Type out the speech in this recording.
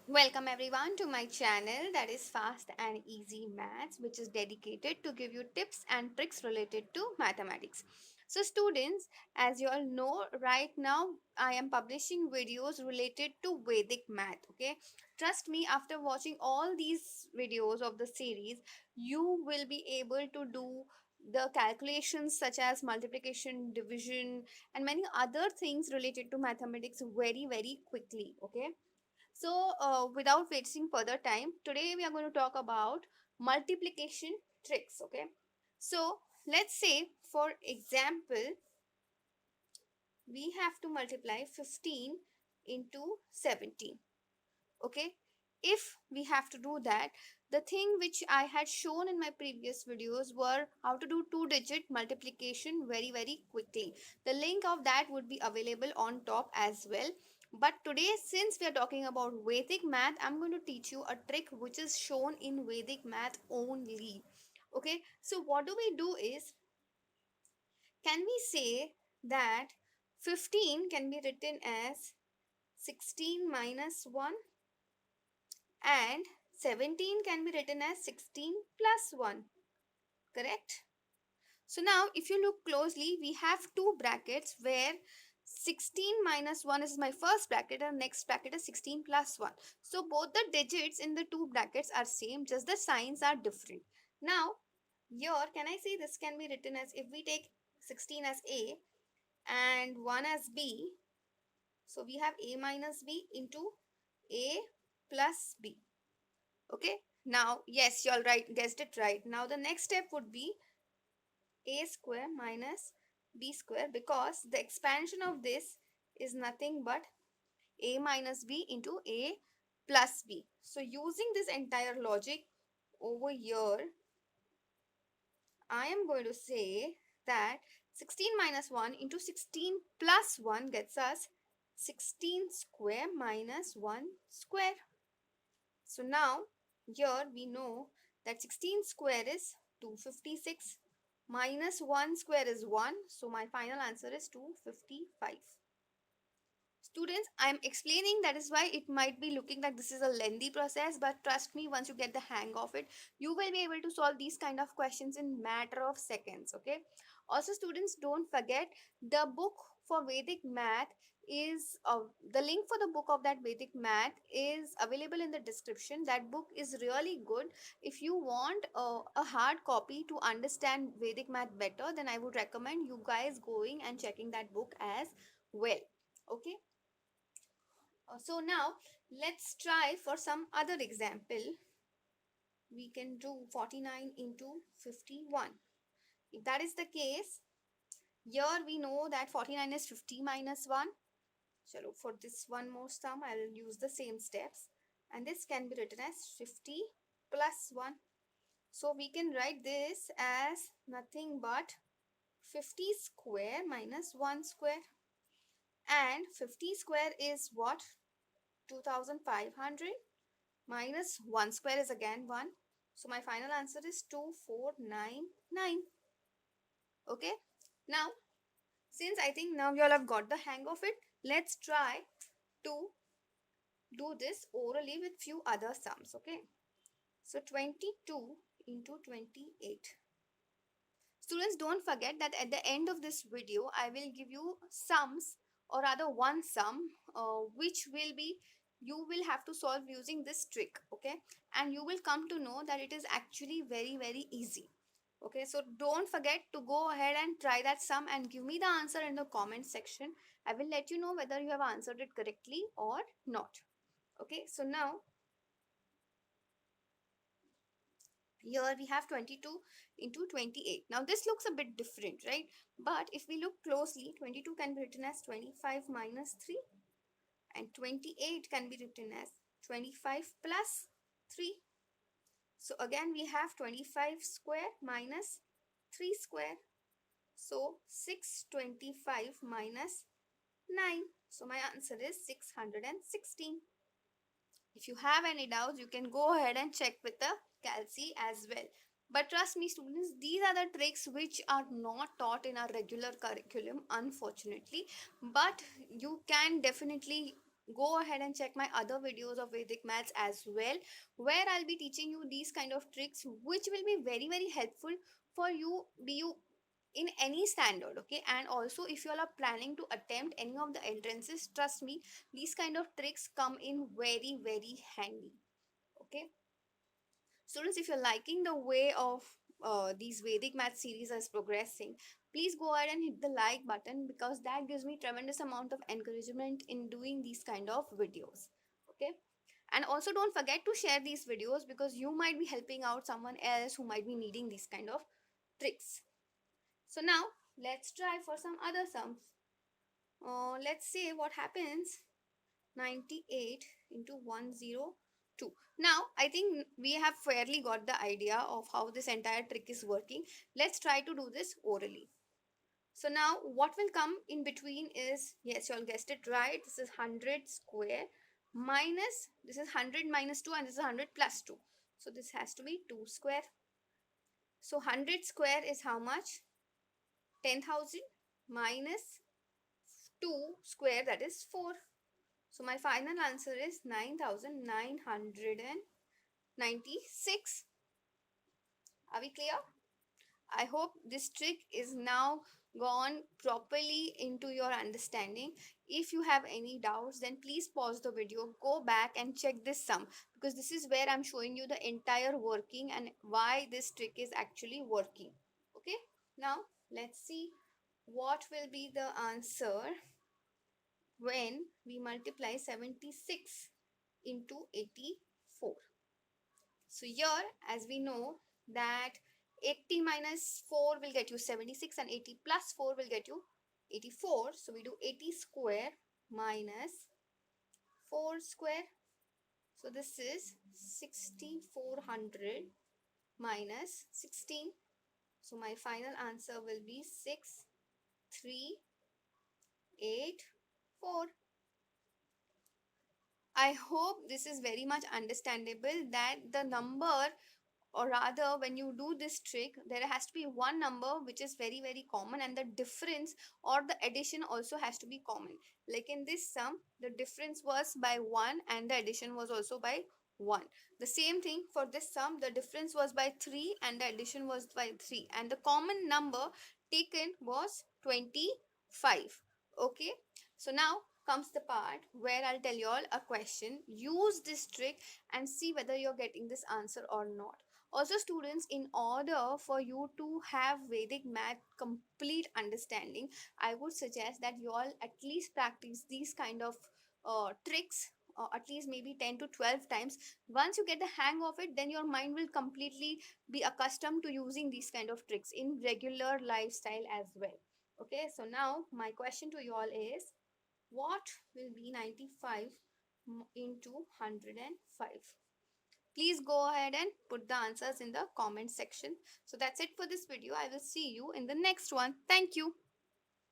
Welcome everyone to my channel that is Fast and Easy Maths, which is dedicated to give you tips and tricks related to mathematics. So students, as you all know, right now I am publishing videos related to Vedic math, okay? Trust me, after watching all these videos of the series, you will be able to do the calculations such as multiplication, division and many other things related to mathematics very quickly, okay? So, without wasting further time, today we are going to talk about multiplication tricks. Okay. So, let's say, for example, we have to multiply 15 into 17. Okay. If we have to do that, the thing which I had shown in my previous videos were how to do two-digit multiplication very quickly. The link of that would be available on top as well. But today, since we are talking about Vedic math, I'm going to teach you a trick which is shown in Vedic math only. Okay, so what do we do is, can we say that 15 can be written as 16 minus 1 and 17 can be written as 16 plus 1, correct? So now if you look closely, we have two brackets where 16 minus 1 is my first bracket and next bracket is 16 plus 1. So both the digits in the two brackets are same, just the signs are different. Now here, can I say this can be written as, if we take 16 as A and 1 as B, so we have A minus B into A plus B. Okay, now yes, you all right, guessed it right. Now the next step would be a square minus b square, because the expansion of this is nothing but a minus b into a plus b. So using this entire logic over here, I am going to say that 16 minus 1 into 16 plus 1 gets us 16 square minus 1 square. So now here we know that 16 square is 256 minus 1 square is 1. So my final answer is 255. Students, I am explaining, that is why it might be looking like this is a lengthy process, but trust me, once you get the hang of it, you will be able to solve these kind of questions in matter of seconds. Okay. Also students, don't forget, the book for Vedic math is the link for the book of that Vedic math is available in the description. That book is really good. If you want a hard copy to understand Vedic math better, then I would recommend you guys going and checking that book as well. Okay. So now let's try for some other example. We can do 49 into 51. If that is the case, here we know that 49 is 50 minus 1. So for this one more sum, I will use the same steps. And this can be written as 50 plus 1. So we can write this as nothing but 50 square minus 1 square. And 50 square is what? 2500 minus 1 square is again 1. So my final answer is 2499. Okay. Now, since I think now you all have got the hang of it, let's try to do this orally with few other sums. Okay. So 22 into 28. Students, don't forget that at the end of this video, I will give you sums, or rather one sum, which will be, you will have to solve using this trick. Okay. And you will come to know that it is actually very easy. Okay. So don't forget to go ahead and try that sum and give me the answer in the comment section. I will let you know whether you have answered it correctly or not. Okay. So now here we have 22 into 28. Now this looks a bit different, right? But if we look closely, 22 can be written as 25 minus 3 and 28 can be written as 25 plus 3. So again we have 25 square minus 3 square. So 625 minus 9. So my answer is 616. If you have any doubts, you can go ahead and check with the Calci as well. But trust me students, these are the tricks which are not taught in our regular curriculum, unfortunately. But you can definitely Go ahead and check my other videos of Vedic maths as well, where I'll be teaching you these kind of tricks which will be very very helpful for you, be you in any standard. Okay, and also if you all are planning to attempt any of the entrances, trust me, these kind of tricks come in very very handy. Okay, students, if you're liking the way of these Vedic math series is progressing, please go ahead and hit the like button, because that gives me tremendous amount of encouragement in doing these kind of videos. Okay, and also don't forget to share these videos, because you might be helping out someone else who might be needing these kind of tricks. So now let's try for some other sums. Let's see what happens. 98 into 102. Now, I think we have fairly got the idea of how this entire trick is working. Let's try to do this orally. So now what will come in between is, yes, you all guessed it right, this is 100 square minus, this is 100 minus 2, and this is 100 plus 2. So this has to be 2 square. So 100 square is how much? 10,000 minus 2 square, that is 4. So my final answer is 9,996. Are we clear? I hope this trick is now gone properly into your understanding. If you have any doubts, then please pause the video, go back and check this sum, because this is where I'm showing you the entire working and why this trick is actually working. Okay, now let's see what will be the answer when we multiply 76 into 84. So here, as we know that 80 minus 4 will get you 76, and 80 plus 4 will get you 84. So we do 80 square minus 4 square. So this is 6400 minus 16. So my final answer will be 6384. I hope this is very much understandable, that the number, or rather when you do this trick, there has to be one number which is very very common, and the difference or the addition also has to be common. Like in this sum, the difference was by 1 and the addition was also by 1. The same thing for this sum, the difference was by 3 and the addition was by 3, and the common number taken was 25. Okay, so now comes the part where I'll tell you all a question. Use this trick and see whether you're getting this answer or not. Also, students, in order for you to have Vedic math complete understanding, I would suggest that you all at least practice these kind of tricks, at least maybe 10 to 12 times. Once you get the hang of it, then your mind will completely be accustomed to using these kind of tricks in regular lifestyle as well. Okay, so now my question to you all is, what will be 95 into 105? Please go ahead and put the answers in the comment section. So that's it for this video. I will see you in the next one. Thank you.